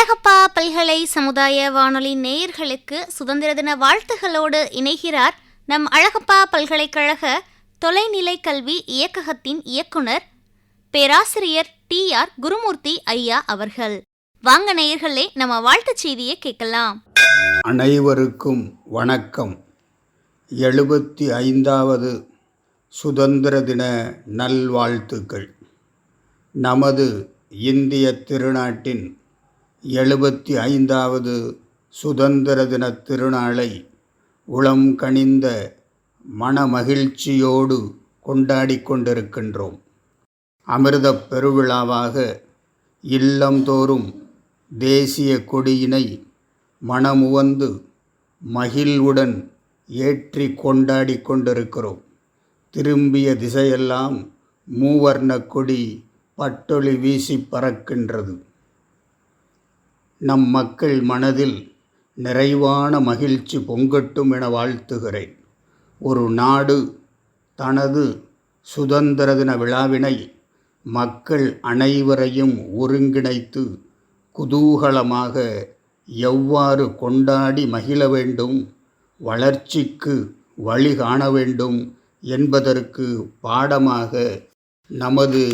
அழகப்பா பல்கலை சமுதாய வானொலி நேயர்களுக்கு சுதந்திர தின வாழ்த்துகளோடு இணைகிறார் நம் அழகப்பா பல்கலைக்கழக தொலைநிலை கல்வி இயக்ககத்தின் இயக்குனர் பேராசிரியர் TR குருமூர்த்தி ஐயா அவர்கள். வாங்க நேயர்களே, நம்ம வாழ்த்துச் செய்தியை கேட்கலாம். அனைவருக்கும் வணக்கம். 75வது சுதந்திர தின நல்வாழ்த்துக்கள். நமது இந்திய திருநாட்டின் 75வது சுதந்திர தின திருநாளை உளம் கனிந்த மனமகிழ்ச்சியோடு கொண்டாடி கொண்டிருக்கின்றோம். அமிர்தப் பெருவிழாவாக இல்லந்தோறும் தேசிய கொடியினை மனமுவந்து மகிழ்வுடன் ஏற்றி கொண்டாடி கொண்டிருக்கிறோம். திரும்பிய திசையெல்லாம் மூவர்ண கொடி பட்டொளி வீசி பறக்கின்றது. நம் மக்கள் மனதில் நிறைவான மகிழ்ச்சி பொங்கட்டும் என வாழ்த்துகிறேன். ஒரு நாடு தனது சுதந்திர தின விழாவினை மக்கள் அனைவரையும் ஒருங்கிணைத்து குதூகலமாக எவ்வாறு கொண்டாடி மகிழ வேண்டும், வளர்ச்சிக்கு வழி காண வேண்டும் என்பதற்கு பாடமாக நமது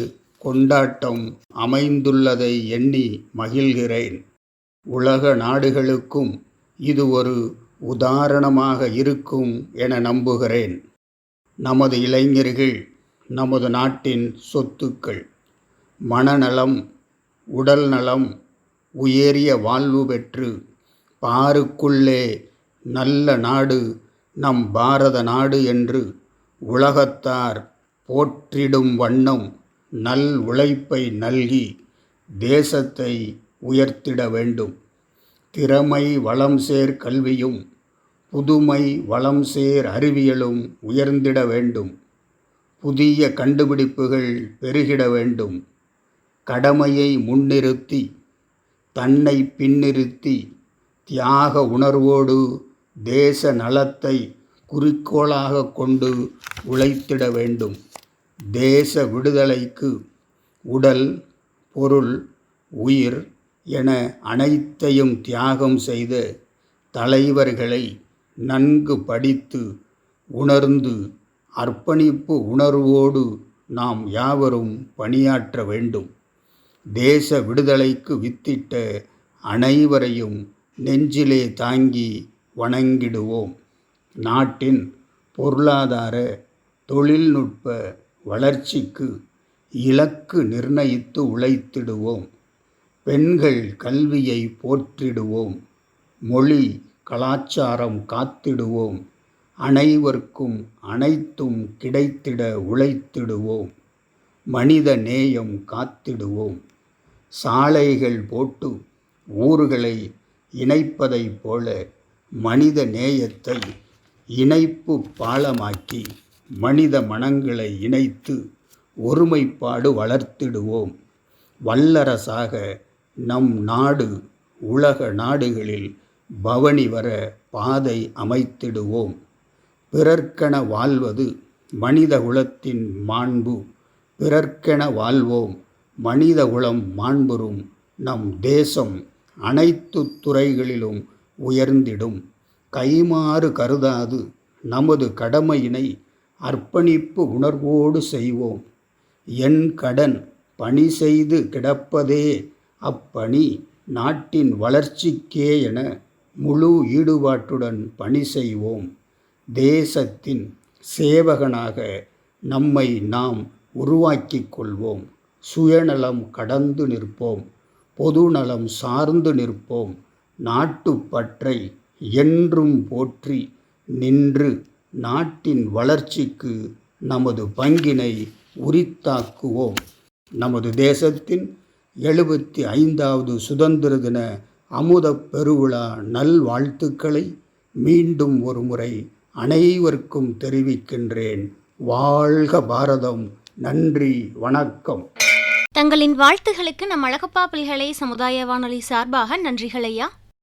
கொண்டாட்டம் அமைந்துள்ளதை எண்ணி மகிழ்கிறேன். உலக நாடுகளுக்கும் இது ஒரு உதாரணமாக இருக்கும் என நம்புகிறேன். நமது இளைஞர்கள் நமது நாட்டின் சொத்துக்கள். மனநலம், உடல் நலம், உயரிய வாழ்வு பெற்று பாருக்குள்ளே நல்ல நாடு நம் பாரத நாடு என்று உலகத்தார் போற்றிடும் வண்ணம் நல் உழைப்பை நல்கி தேசத்தை உயர்த்திட வேண்டும். திறமை வளம் சேர் கல்வியும் புதுமை வளம் சேர் அறிவியலும் உயர்ந்திட வேண்டும். புதிய கண்டுபிடிப்புகள் பெருகிட வேண்டும். கடமையை முன்னிறுத்தி தன்னை பின்னிறுத்தி தியாக உணர்வோடு தேச நலத்தை குறிக்கோளாக கொண்டு உழைத்திட வேண்டும். தேச விடுதலைக்கு உடல், பொருள், உயிர் என அனைத்தையும் தியாகம் செய்த தலைவர்களை நன்கு படித்து உணர்ந்து அர்ப்பணிப்பு உணர்வோடு நாம் யாவரும் பணியாற்ற வேண்டும். தேச விடுதலைக்கு வித்திட்ட அனைவரையும் நெஞ்சிலே தாங்கி வணங்கிடுவோம். நாட்டின் பொருளாதார தொழில்நுட்ப வளர்ச்சிக்கு இலக்கு நிர்ணயித்து உழைத்திடுவோம். பெண்கள் கல்வியை போற்றிடுவோம். மொழி கலாச்சாரம் காத்திடுவோம். அனைவருக்கும் அனைத்தும் கிடைத்திட உழைத்திடுவோம். மனித நேயம் காத்திடுவோம். சாலைகள் போட்டு ஊர்களை இணைப்பதைப் போல மனித நேயத்தை இணைப்பு பாலமாக்கி மனித மனங்களை இணைத்து ஒருமைப்பாடு வளர்த்திடுவோம். வல்லரசாக நம் நாடு உலக நாடுகளில் பவனி வர பாதை அமைத்திடுவோம். பிறர்க்கென வாழ்வது மனித குலத்தின் மாண்பு. பிறர்க்கென வாழ்வோம், மனித குலம் மாண்புறும். நம் தேசம் அனைத்து துறைகளிலும் உயர்ந்திடும். கைமாறு கருதாது நமது கடமையினை அர்ப்பணிப்பு உணர்வோடு செய்வோம். என் கடன் பணி செய்து கிடப்பதே அப்பணி நாட்டின் வளர்ச்சிக்கே என முழு ஈடுபாட்டுடன் பணி செய்வோம். தேசத்தின் சேவகனாக நம்மை நாம் உருவாக்கிக் கொள்வோம். சுயநலம் கடந்து நிற்போம். பொதுநலம் சார்ந்து நிற்போம். நாட்டுப்பற்றை என்றும் போற்றி நின்று நாட்டின் வளர்ச்சிக்கு நமது பங்கினை உரித்தாக்குவோம். நமது தேசத்தின் 75வது சுதந்திர தின அமுதப் பெருவிழா நல்வாழ்த்துக்களை மீண்டும் ஒரு முறை அனைவருக்கும் தெரிவிக்கின்றேன். வாழ்க பாரதம். நன்றி, வணக்கம். தங்களின் வாழ்த்துகளுக்கு நம் அழகப்பா பல்கலை சமுதாய வானொலி சார்பாக நன்றிகள் ஐயா.